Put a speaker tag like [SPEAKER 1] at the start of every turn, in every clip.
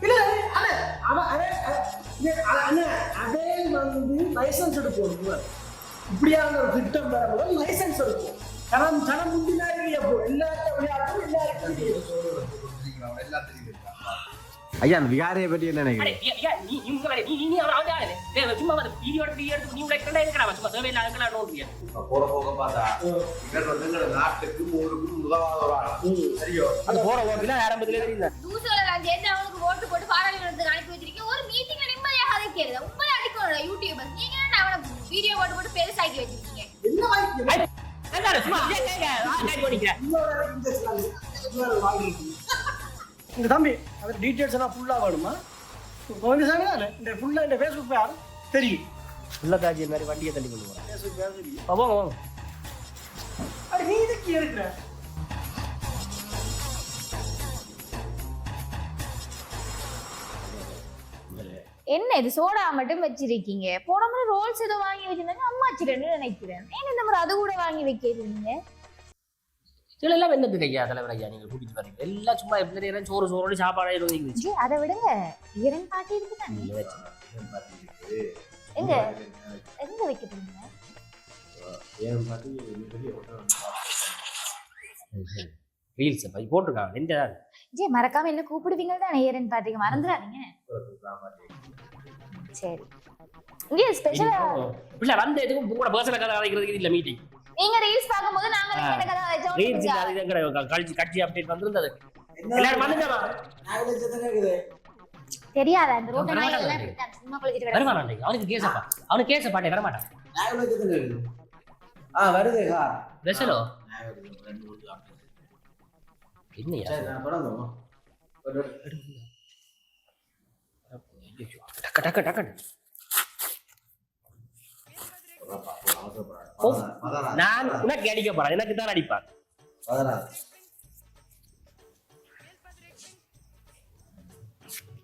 [SPEAKER 1] இல்ல அண்ணே அவன் அண்ணே அதே வந்து லைசன்ஸ் எடுப்போம். இப்படியான ஒரு திட்டம் பெறப்போ லைசன்ஸ் எடுப்போம். ஜனம் முந்தினாரு அப்போ எல்லாத்தையும் விளையாட்டும் எல்லாருக்கும்
[SPEAKER 2] ஐயா அந்த விகாரையை பற்றி என்ன நினைக்கிறேன்?
[SPEAKER 3] நாட்டுக்கு ஓட்டு போட்டு பாராளுமன்றத்துக்கு அனுப்பி வச்சிருக்கீங்க. ஒரு மீட்டிங்ல நிம்மதியாக அதைக்கிறது உண்மை அடிக்கணும் யூடியூபர். நீங்க வீடியோ போட்டு போட்டு பெருசாக்கி வச்சிருக்கீங்க.
[SPEAKER 1] இந்த தம்பி அவர் டீட்டெயில்ஸ் எல்லாம் ஃபுல்லாக வேணுமா? இந்த ஃபுல்லாக இந்த ஃபேஸ்புக் பேர் தெரியும்.
[SPEAKER 4] ஃபுல்லாக காட்சி மாதிரி வண்டியை தள்ளி கொண்டு போகிறேன்.
[SPEAKER 1] ஃபேஸ்புக் பேர் தெரியும்.
[SPEAKER 4] வாங்க வாங்க.
[SPEAKER 1] அது நீ இதுக்கு இருக்கிற
[SPEAKER 3] என்ன இது சோடா மட்டும் வச்சிருக்கீங்க? போன முறை ரோல்ஸ் ஏதோ வாங்கி வச்சிருந்தாங்க அம்மாச்சிரன்னு நினைக்கிறேன். ஏன் இந்த முறை அது கூட வாங்கி வைக்கிறீங்க?
[SPEAKER 4] இதெல்லாம் என்னது கையா தலைவர் ஐயா நீங்க கூட்டிட்டு வரீங்க? எல்லாம் சும்மா எப்படி நேரம் சோறு சோறு சாப்பாடு இருந்துச்சு.
[SPEAKER 3] அதை விடுங்க, ஈரன் பாட்டி இருக்குதானே? எங்க எங்க வைக்கிறீங்க?
[SPEAKER 4] ரீல்ஸ் பை போட்டுருக்காங்க. எந்த
[SPEAKER 3] ஜே மறக்காம என்ன கூப்பிடுவீங்க தானே ஈரன் பாட்டிக்கு, மறந்துடாதீங்க. சரி இங்க ஸ்பெஷலா
[SPEAKER 4] இல்ல வந்த எதுக்கும் கூட பர்சனல் கதை அழைக்கிறதுக்கு இல்ல மீட்டிங்.
[SPEAKER 3] நீங்க ரீல்ஸ் பாக்கும்போது நாங்க என்ன கதை அழைச்சோம்?
[SPEAKER 4] ரீல்ஸ் அது கட்சி அப்டேட் வந்திருந்தது. எல்லாரும் வந்துட்டமா?
[SPEAKER 3] தெரியாதா இந்த ரோட் நாய் எல்லாம் சும்மா குளிச்சிட்டு
[SPEAKER 4] வரமா நாளைக்கு அவனுக்கு கேஸப்பா. அவனுக்கு கேஸ பாட்டே வர மாட்டான்.
[SPEAKER 2] வருதுக்கா
[SPEAKER 4] வெசலோ என்னையா டக்க டக்க டக்க நான் உனக்கு அடிக்க போறேன். எனக்கு தான் அடிப்பான்.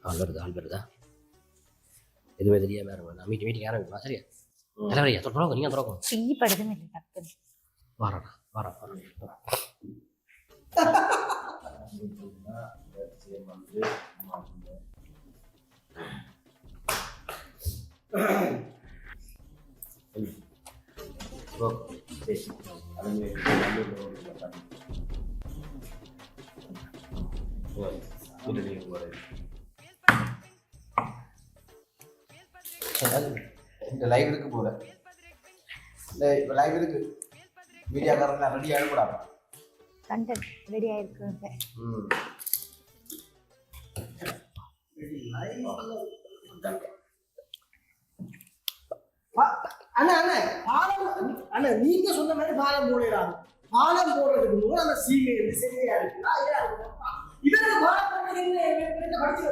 [SPEAKER 4] ஆள் வருதா எதுவுமே தெரியாம வேற மீட்டிங் ஆரம்பிக்கலாம். சரியா தலைவரையா தொடர்பு நீங்க தொடக்கும்
[SPEAKER 3] சீ படுதுமே இல்லை டக்கு
[SPEAKER 4] வரடா வர
[SPEAKER 2] இந்த லைவ் இருக்கு போல இந்த லைவ் இருக்கு மீடியாக்காரங்க ரெடி ஆகக்கூடாது.
[SPEAKER 3] கண்டென்ட் ரெடி ஆயிருக்கு.
[SPEAKER 1] அண்ணா அண்ணா பாலம் அண்ணா நீங்க சொன்ன மாதிரி பாலம் போடுறாங்க. பாலம் போடுறதுக்கு போது அந்த சீமை சரியா இருக்குன்னா இதற்கு பாலம் போடுறது என்ன படிச்சு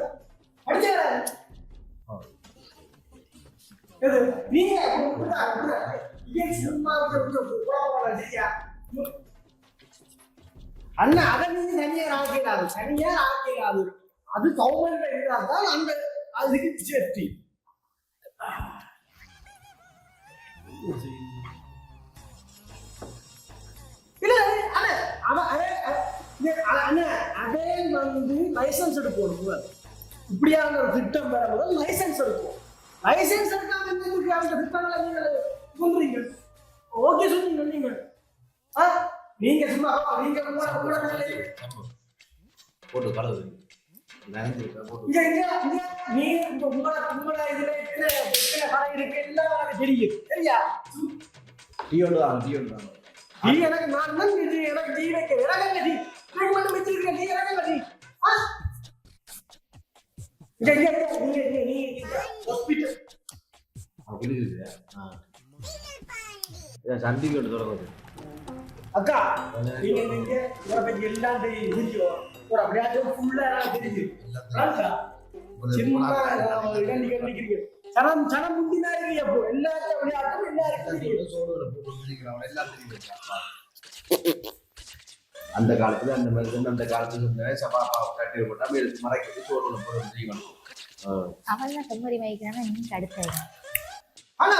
[SPEAKER 1] நீங்க அண்ணா அதை நீங்க தனியார் ஆக்கிறாது தனியார் ஆக்கிறாது. அது கவர்மெண்ட் இருந்தால்தான் அந்த அதுக்கு சேஃப்டி. இல்ல அதே வந்து லைசன்ஸ் எடுப்போம். இப்படியான ஒரு திட்டம் பெறப்போ லைசன்ஸ் எடுப்போம். லைசன்ஸ் எடுக்காம அந்த திட்டங்களை நீங்க சொல்றீங்க. ஓகே சொன்னீங்க நீங்க நீங்க சும்மா நீங்க
[SPEAKER 2] போட்டு கலவு
[SPEAKER 1] தெரியும் சரியா? எனக்கு நான் எனக்கு டீ வைக்கிறேன். மட்டும் வச்சிருக்கேன். நீ எனக்கு
[SPEAKER 2] சண்டிகோடு தொடங்குது.
[SPEAKER 1] அக்கா நீங்க நீங்க எல்லாம் தெரியும். ஒரு அப்படியே ஃபுல்லா தெரியுது. ஜனம் முந்தினாரு அப்போ எல்லாத்தையும் விளையாட்டும் எல்லாருக்கும்
[SPEAKER 2] அந்த காலத்துல அந்த மாதிரி அந்த காலத்துல சபாபா கட்டி போட்டா மறைக்கிறது சோறு போடுறது செய்யணும்.
[SPEAKER 3] அவன் செம்மறி மயக்கிறானா நீங்க அடுத்த
[SPEAKER 1] ஆனா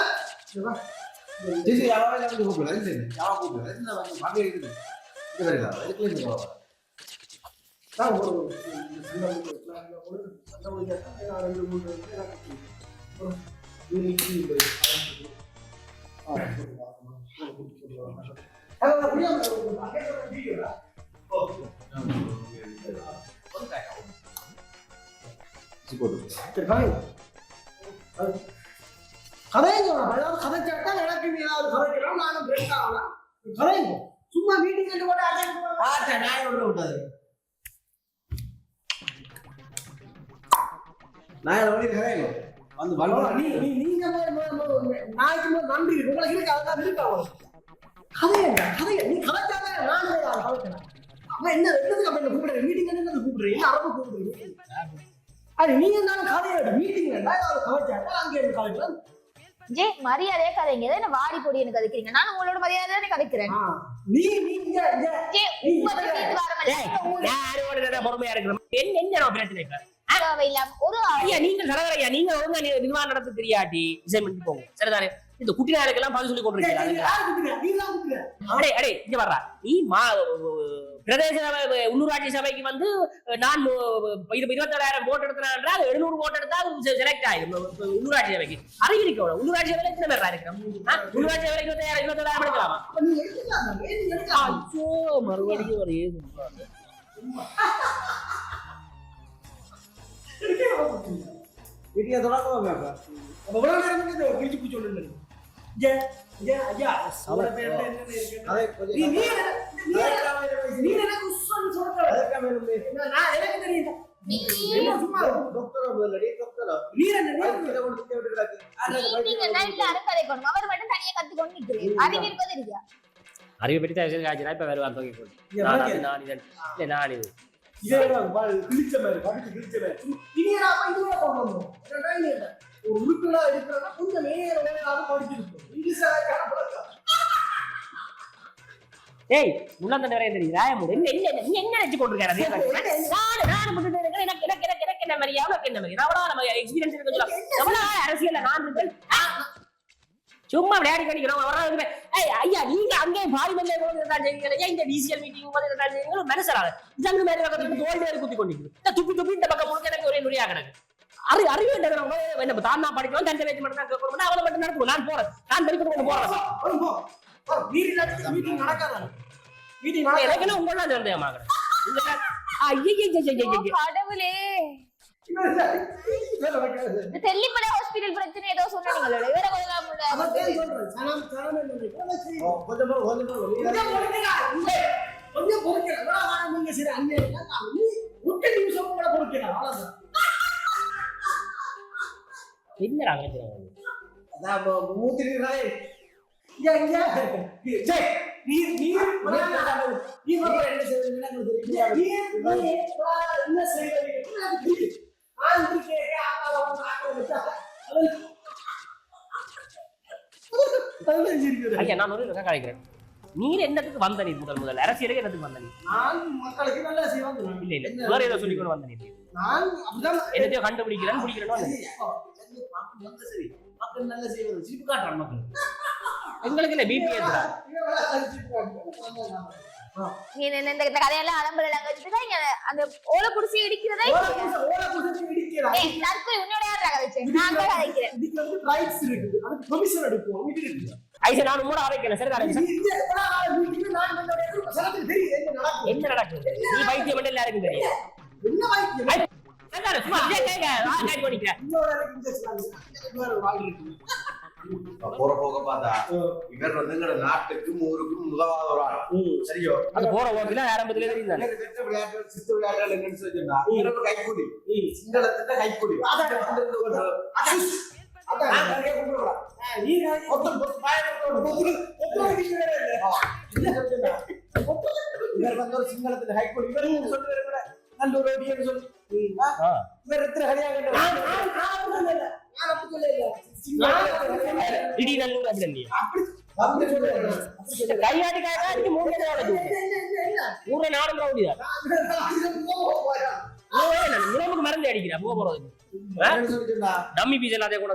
[SPEAKER 2] சரி யாராவது வந்து கூப்பிடுறேன். சரி யாரா கூப்பிடுறேன் வாங்க இருக்குது இது வரலாம் இதுக்குள்ள
[SPEAKER 1] கதைங்க கதைச்சாட்டா எனக்கு ஏதாவது கதைக்கிறோம் நானும் பிரேக் ஆகலாம் கதைங்க சும்மா மீட்டிங் கூட
[SPEAKER 2] நான் ஒன்று விட்டது நான் வழி கதைங்க வந்து
[SPEAKER 1] நீங்க நாளைக்கு நன்றி உங்களுக்கு இருக்கு அதான் இருக்கா கதையங்க கதைய நீ கதைச்சாதான் நானே கதைக்கிறேன் அவன் என்ன என்னதுக்கு அப்ப என்ன கூப்பிடுறேன் மீட்டிங் என்ன கூப்பிடுறேன் என்ன அரபு கூப்பிடுறீங்க அது நீங்க இருந்தாலும் கதையோட மீட்டிங் கதைச்சாட்டா அங்கே கதைக்கலாம்
[SPEAKER 3] ஜே மரியாதையா கதைங்க என்ன வாடி பொடி எனக்கு கதைக்கிறீங்க நான் உங்களோட மரியாதை தானே கதைக்கிறேன்
[SPEAKER 1] நீ
[SPEAKER 3] ஜே உங்களை தீர்த்து வரமாட்டேன்
[SPEAKER 4] பொறுமையா இருக்கிறேன் என்ன பிரச்சனை இப்ப
[SPEAKER 3] ஒரு
[SPEAKER 4] ஐயா நீங்க சரகரையா நீங்க ஒழுங்கா நிர்வாகம் நடத்த தெரியாட்டி அசைன்மெண்ட் போங்க சரிதானே இந்த குட்டி நாளுக்கெல்லாம் பதில் சொல்லி கொண்டிருக்கீங்க அடே அடே இங்க வர்றா நீ பிரதேச சபை உள்ளூராட்சி சபைக்கு வந்து நான் 27,000 ஓட்டு எடுத்தா 700 ஓட்டு எடுத்தா செலக்ட் ஆகும் உள்ளூராட்சி சபைக்கு அறிவிக்கணும் உள்ளூராட்சி சபையில எத்தனை பேர் இருக்கிறோம் உள்ளூராட்சி சபைக்கு 27,000 எடுக்கலாமா மறுபடியும் ஒரு
[SPEAKER 2] வீடியோ தொடங்க
[SPEAKER 4] அறிவை பற்றி காய்ச்சா இப்ப வேற தூக்கி நான் இது
[SPEAKER 1] உறுப்பினரா இருக்கிறதா கொஞ்சம் நேரம் படிச்சிருக்கோம்
[SPEAKER 4] ஏய் முன்னாடி நிறைய தெரியுது ராயமுடு என்ன நினைச்சு கொண்டிருக்காரு எனக்கு என்ன மாதிரி எவ்வளவு என்ன மாதிரி நம்ம எக்ஸ்பீரியன்ஸ் இருக்கு எவ்வளவு அரசியல் நான் இருக்கேன் சும்மா விளையாடி கணிக்கிறோம் ஐயா நீங்க அங்கே பாலிமல்ல இந்த டிசிஎல் மீட்டிங் மனசராக ஜங்கு மேல தோல்வி குத்தி கொண்டிருக்கு துப்பி துப்பி இந்த பக்கம் முழுக்க எனக்கு ஒரே நுழையா கிடக்கு அறிவு என்ன தான் நான் படிக்கணும் தன் வச்சு மட்டும் தான் கேட்கணும் அவளை மட்டும் நடக்கும் நான் போறேன் நான் படிக்கணும் போறேன்
[SPEAKER 1] மீட்டிங் நடக்காத
[SPEAKER 4] மீட்டிங் எனக்கு உங்களோட சந்தேகமாகிறேன்
[SPEAKER 3] கடவுளே தெல்லிப்பட ஹாஸ்பிடல் பிரச்சனை ஏதோ சொன்னீங்களே வேற
[SPEAKER 1] கொஞ்சம் பொறுக்கிறேன் நீங்க சரி அங்கே முட்டை நிமிஷம் கூட பொறுக்கிறேன் அவ்வளவுதான்
[SPEAKER 4] என்னடா
[SPEAKER 1] அதான் மூத்திரிக்கிறாய்
[SPEAKER 4] நான் ஒரு கலைக்கிறேன் நீர் என்னத்துக்கு வந்த நீர் முதல் அரசியலுக்கு என்னத்துக்கு வந்த நீர்
[SPEAKER 1] நான் மக்களுக்கு நல்ல செய்வாங்க
[SPEAKER 4] இல்ல இல்ல வேற ஏதோ சொல்லிக்கொண்டு வந்த நீர்
[SPEAKER 1] நான் அப்படிதான்
[SPEAKER 4] என்னத்தையோ கண்டுபிடிக்கிறேன் பிடிக்கிறேன்னு
[SPEAKER 1] சரி மக்கள் நல்ல செய்வது சிரிப்பு காட்டுறான் மக்கள்
[SPEAKER 4] எங்களுக்கு இல்ல பிபி ஏத்துறா
[SPEAKER 3] நீ இந்த கதையெல்லாம் அலம்பலாம் வச்சுட்டு அந்த ஓலை குடிச்சு இடிக்கிறதா நற்கொலை உன்னோட யாரா கதைச்சு நான் தான் கதைக்கிறேன்
[SPEAKER 1] இதுக்கு வந்து ரைட்ஸ் இருக்கு அதுக்கு பெர்மிஷன் எடுப்போம் இது இருக்கு
[SPEAKER 4] ஐசா நான் மூட ஆரம்பிக்கிறேன் சரி என்ன நடக்குது நீ வைத்தியம் மட்டும் எல்லாருக்கும் தெரியும்
[SPEAKER 1] என்ன வைத்தியம்
[SPEAKER 2] போற போக பார்த்தா இவர் வந்து எங்க நாட்டுக்கும் ஊருக்கும் முதலாவது ஒரு ஆள் சரியோ
[SPEAKER 4] அது போற போக்குல ஆரம்பத்திலே தெரியும்
[SPEAKER 2] சித்து விளையாட்டு என்னன்னு சொல்லிருந்தா கைக்கூலி சிங்களத்துல கைக்கூலி சிங்களத்துல கைக்கூலி இவர் சொல்லி நல்ல ஒரு சொல்லி இவர் எத்தனை ஹரியாக
[SPEAKER 4] கையாட்டுக்காக ஊர நாடும் ரவுடிதான் நிலமுக்கு மருந்து அடிக்கிறா போக போறது டம்மி பீஸ் எல்லாத்தையும் கூட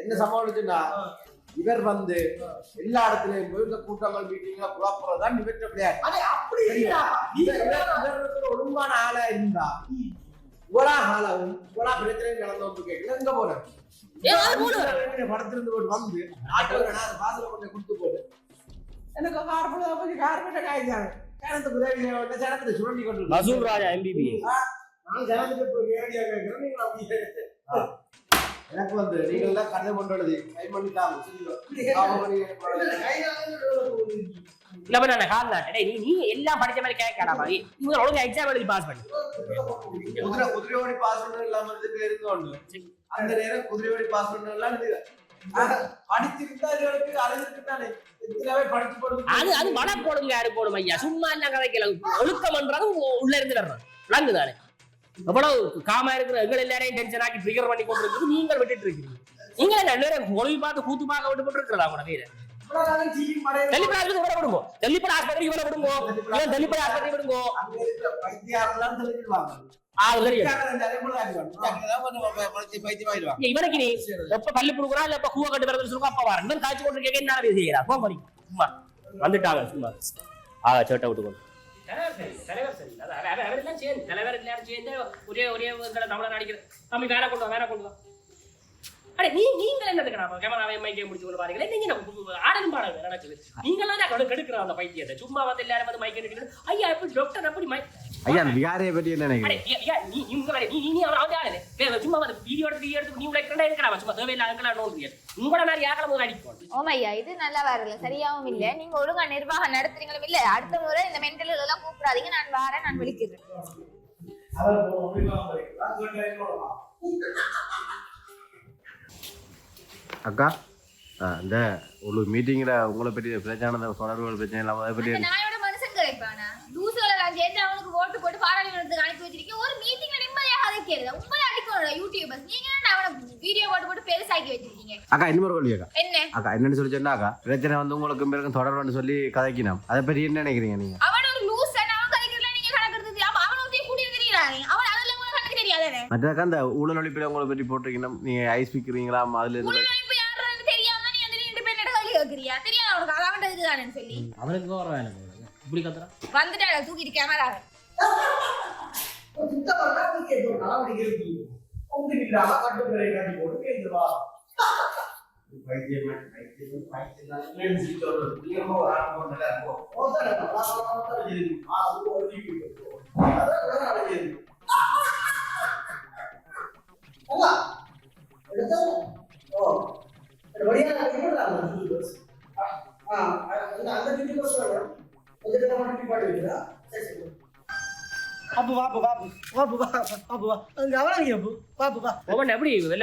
[SPEAKER 2] என்ன சமாளிச்சுன்னா இவர் வந்து எல்லா இடத்துலயும் போய் இந்த கூட்டங்கள் மீட்டிங்ல புறப்புறதான் இவற்ற விளையாட்டு.
[SPEAKER 1] அதே அப்படி இல்லடா.
[SPEAKER 2] இவர் ஒழுங்கான ஆளா இருந்தா இவ்வளா காலம் இவ்வளா பிரச்சனையும் நடந்தோம் கேட்கல எங்க போறேன் படத்திலிருந்து போட்டு வந்து வாசல கொண்டு கொடுத்து போட்டு எனக்கு கார்பெட்ட காய்ச்சாங்க ஜனத்துக்கு உதவி ஜனத்தை சுரண்டி கொண்டு
[SPEAKER 4] மசூல் ராஜா எம்பிபி
[SPEAKER 2] நான் ஜனத்துக்கு நேரடியா கேட்கிறேன். நீங்க அப்படி எனக்கு வந்து நீங்கள் எல்லாம் கதை கொண்டு கை பண்ணிட்டாங்க
[SPEAKER 4] இல்ல பண்ண காரணம் நீ எல்லாம் படிச்ச மாதிரி கேட்கடா மாதிரி இவங்க ஒழுங்கா எக்ஸாம் எழுதி பாஸ் பண்ணி
[SPEAKER 2] குதிரையோடி பாஸ் பண்ண இல்லாம இருந்தோண்டு அந்த நேரம் குதிரையோடி பாஸ் பண்ண எல்லாம் படிச்சிருந்தா இதுகளுக்கு அழகிருக்குதானே படிச்சு போடுது
[SPEAKER 4] அது அது மன போடுங்க யாரு போடும் ஐயா சும்மா எல்லாம் கதைக்கல ஒழுக்கம் பண்றாங்க உள்ள இருந்து வர்றோம் விளங்குதானே எவ்வளவு காமா இருக்கிற எங்களை எல்லாரையும் டென்ஷன் ஆக்கி ட்ரிகர் பண்ணி கொண்டு இருக்குது நீங்கள் விட்டுட்டு இருக்கீங்க நீங்க எல்லாரும் ஒளிவு பார்த்து கூத்து பார்க்க விட்டு போட்டு இருக்கிறதா கூட வீர தெல்லிப்பட ஆஸ்பத்திரி விடுங்க தெல்லிப்பட ஆஸ்பத்திரிக்கு விடுங்க ஏன் தெல்லிப்பட ஆஸ்பத்திரி விடுங்க இவனுக்கு நீ எப்ப பள்ளி கொடுக்குறா இல்ல எப்ப கூவ கட்டு பிறகு சொல்லுங்க அப்ப வர இன்னும் காய்ச்சி கொண்டு கேட்க என்ன செய்யறா போன் பண்ணி சும்மா வந்துட்டாங்க சும்மா சேட்டை விட்டுக்கொண்டு தலைவர் சரி அவரெல்லாம் சேர்ந்து தலைவர் எல்லாரும் சேர்ந்து ஒரே ஒரே தமிழர் நடிக்கிற தம்பி வேற கொண்டு வா அடே நீங்கள் என்னதுக்கு நான் கேமராவை மைக்கே முடிச்சு கொண்டு பாருங்களே நீங்க ஆடலும் பாடல் நடக்குது நீங்களாம் கெடுக்கிற அந்த பைத்தியத்தை சும்மா வந்து எல்லாரும் வந்து மைக்கே நினைக்கிறது ஐயா எப்படி டாக்டர் அப்படி
[SPEAKER 5] ஐயா விகாரையை பற்றி என்ன நினைக்கிறேன்
[SPEAKER 4] நீ அவன் சும்மா வந்து வீடியோ எடுத்து நீ உழைக்கிறா இருக்கிறா சும்மா தேவையில்லை நோண்டு உங்களோட மாதிரி யாரும் போது அடிக்கும்
[SPEAKER 3] ஓமையா இது நல்லா வரல சரியாவும் இல்ல நீங்க ஒழுங்கா நிர்வாகம் நடத்துறீங்களும் இல்ல அடுத்த முறை இந்த மென்டல் எல்லாம் கூப்பிடாதீங்க நான் வாரேன் நான் விழிக்கிறேன்
[SPEAKER 5] அக்கா இந்த ஒரு மீட்டிங்ல உங்களை பற்றி பிரச்சனை தொடர்புகள் பிரச்சனை இல்லாம அதை பற்றி
[SPEAKER 3] நாயோட மனுஷன் கிடைப்பானா லூசுகளை நான் சேர்த்து அவனுக்கு ஓட்டு போட்டு பாராளுமன்றத்துக்கு அனுப்பி வச்சிருக்கேன் ஒரு மீட்டிங்ல நிம்மதியாக கதைக்கிறது உங்களை அடிக்கணும் யூடியூபர்ஸ் நீங்க அவனை வீடியோ போட்டு பெருசாக்கி வச்சிருக்கீங்க
[SPEAKER 5] அக்கா இன்னொரு கேள்வி
[SPEAKER 3] என்ன
[SPEAKER 5] அக்கா என்னன்னு சொல்லி சொன்னா அக்கா பிரச்சனை வந்து உங்களுக்கு பிறகு தொடர்புன்னு சொல்லி கதைக்கணும் அதை பற்றி என்ன நினைக்கிறீங்க நீங்க
[SPEAKER 3] அவன் ஒரு லூசன் அவன் கதைக்கிறதுல நீங்க கணக்கு அவன் ஊத்தி கூட்டி தெரியுறாங்க அவன் அதெல்லாம் உங்களுக்கு கணக்கு தெரியாதானே
[SPEAKER 5] மற்றக்கா அந்த ஊழல் ஒழிப்பில் உங்களை பற்றி போட்டிருக்கணும் நீங்க ஐஸ் பிக்கிறீங்களா அதுல இருந்து
[SPEAKER 3] தெரியாது அவனுக்கு அவன் இதுதானு சொல்லி
[SPEAKER 4] அவனுக்கு வர இப்படி கத்துறா
[SPEAKER 3] வந்துட்டாள தூக்கிட்டு கேமரா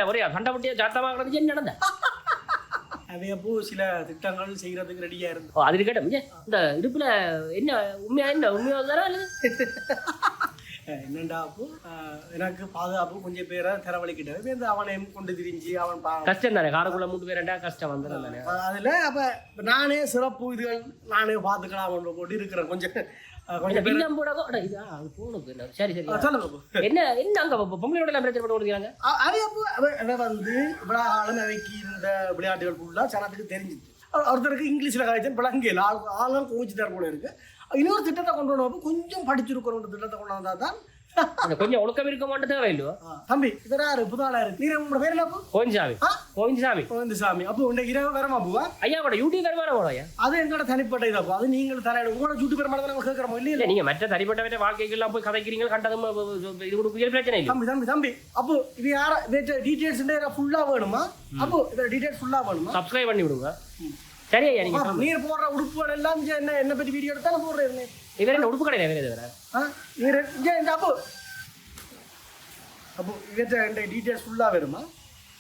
[SPEAKER 4] ஒரே சண்டை பட்டியா சாத்தமா என்ன நடந்த
[SPEAKER 1] அவையப்போ சில திட்டங்கள் செய்யறதுக்கு ரெடியா இருந்து
[SPEAKER 4] அது கேட்டோம் இந்த இடுப்புல என்ன உண்மையா தானே
[SPEAKER 1] என்னண்டா அப்போ எனக்கு பாதுகாப்பு கொஞ்சம் பேரை தரவழிக்கிட்டேன் அவனையும் கொண்டு திரிஞ்சு அவன்
[SPEAKER 4] கஷ்டம் தானே காரக்குள்ள 3 பேர் கஷ்டம் வந்துடும்
[SPEAKER 1] அதுல அப்ப நானே சிறப்பு இதுகள் நானே பாத்துக்கலாம் போட்டு இருக்கிறேன் கொஞ்சம்
[SPEAKER 4] சரி சரி என்ன என்ன அங்க பொம்பளையோட பிரச்சனை போட்டு கொடுக்குறாங்க
[SPEAKER 1] வந்து விழாக்காலம் அவைக்கு இருந்த விளையாட்டுகள் ஃபுல்லா சனத்துக்கு தெரிஞ்சுது ஒருத்தருக்கு இங்கிலீஷ்ல கழிச்சேன் விளங்கல ஆளும் கோவிச்சுட்டார் போல இருக்கு இன்னொரு திட்டத்தை கொண்டு வந்தப்போ கொஞ்சம் படிச்சிருக்கிறோம் திட்டத்தை கொண்டு வந்தா தான்
[SPEAKER 4] கொஞ்சம் ஒழுக்கம் இருக்க மாட்டே தேவையில்லையோ
[SPEAKER 1] தம்பி இதராரு புதாளா இருக்கு நீ உங்களோட பேர் என்ன
[SPEAKER 4] கோவிந்தசாமி
[SPEAKER 1] அப்போ உங்க இரவு வரமா போவா
[SPEAKER 4] ஐயா கூட யூடியூப் வருமானம் ஐயா
[SPEAKER 1] அது எங்களோட தனிப்பட்ட இதா அது நீங்கள் தர உங்களோட யூடியூப் வருமானம் நாங்க கேட்கறோம் இல்ல
[SPEAKER 4] நீங்க மற்ற தனிப்பட்ட வாழ்க்கைக்கு எல்லாம் போய் கதைக்கிறீங்க கண்டதும் இது கூட புதிய பிரச்சனை இல்லை
[SPEAKER 1] தம்பி அப்போ இது யார டீடைல்ஸ் ஃபுல்லா வேணுமா அப்போ இத டீடைல்ஸ் ஃபுல்லா வேணுமா
[SPEAKER 4] சப்ஸ்கிரைப் பண்ணி விடுங்க சரி ஐயா
[SPEAKER 1] நீங்க போடுற உடுப்புகள் எல்லாம் என்ன பத்தி வீடியோ எடுத்தா நான் போடுறேன்
[SPEAKER 4] இவர என்ன உடுப்பு கடையில வேற
[SPEAKER 1] நீங்க அப்போ இவற்ற டீடைல்ஸ் ஃபுல்லா வேணுமா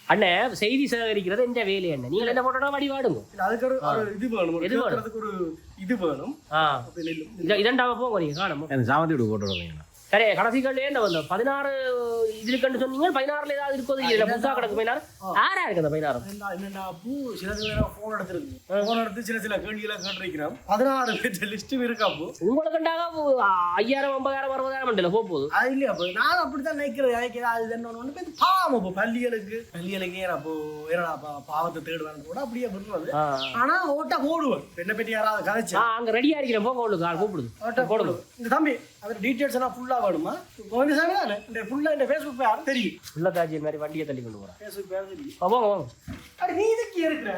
[SPEAKER 4] அண்ணே செய்தி சேகரிக்கிறது எந்த வேலை என்ன நீங்க என்ன போட்டா வடி வாடுங்க
[SPEAKER 1] அதுக்கு ஒரு இது வேணும் ஒரு இது வேணும்
[SPEAKER 4] இதண்டாவ போங்க நீங்க காணோம்
[SPEAKER 5] சாமந்தி விடு போட்டு விடுவீங்க
[SPEAKER 4] சரி கடைசிகள்லேயே இந்த 16 இது இருக்குன்னு சொன்னீங்க 16ல ஏதாவது இருக்கோ இல்லை புதுசாக கிடக்கு 16 யாரா இருக்கு அந்த 16
[SPEAKER 1] என்னடா பூ சில ஃபோன் எடுத்துருக்கு ஃபோன் எடுத்து சில கேள்விகளை கேட்டிருக்கிறோம் 16 பேர் லிஸ்ட்டும் இருக்கா பூ
[SPEAKER 4] உங்களுக்குண்டாக 5000 50,000 60,000 மண்டல போகுது
[SPEAKER 1] அது இல்லையா அப்போ நான் அப்படித்தான் நினைக்கிறேன் அது என்ன ஒன்று போய் பாவம் இப்போ பள்ளிகளுக்கு ஏன்னா அப்போ ஏன்னா பாவத்தை தேடுவான்னு கூட அப்படியே விடுறது ஆனா ஓட்டா போடுவேன் என்ன பற்றி யாராவது கதைச்சு
[SPEAKER 4] அங்க ரெடியா இருக்கிறேன் போக உங்களுக்கு ஆள் கூப்பிடுது
[SPEAKER 1] ஓட்டா போடுவேன் இந்த தம்பி அது டீட்டெயில்ஸ் எல்லாம் ஃபுல்லா வேணுமா கோவிந்தசாமி தானே இந்த ஃபுல்லா இந்த ஃபேஸ்புக் யாரும் தெரியும்
[SPEAKER 4] உள்ள காட்சி மாதிரி வண்டியை தள்ளி கொண்டு போறேன்
[SPEAKER 1] ஃபேஸ்புக் பேர் தெரியும்
[SPEAKER 4] போங்க
[SPEAKER 1] அடி நீ இதுக்கு இருக்கிற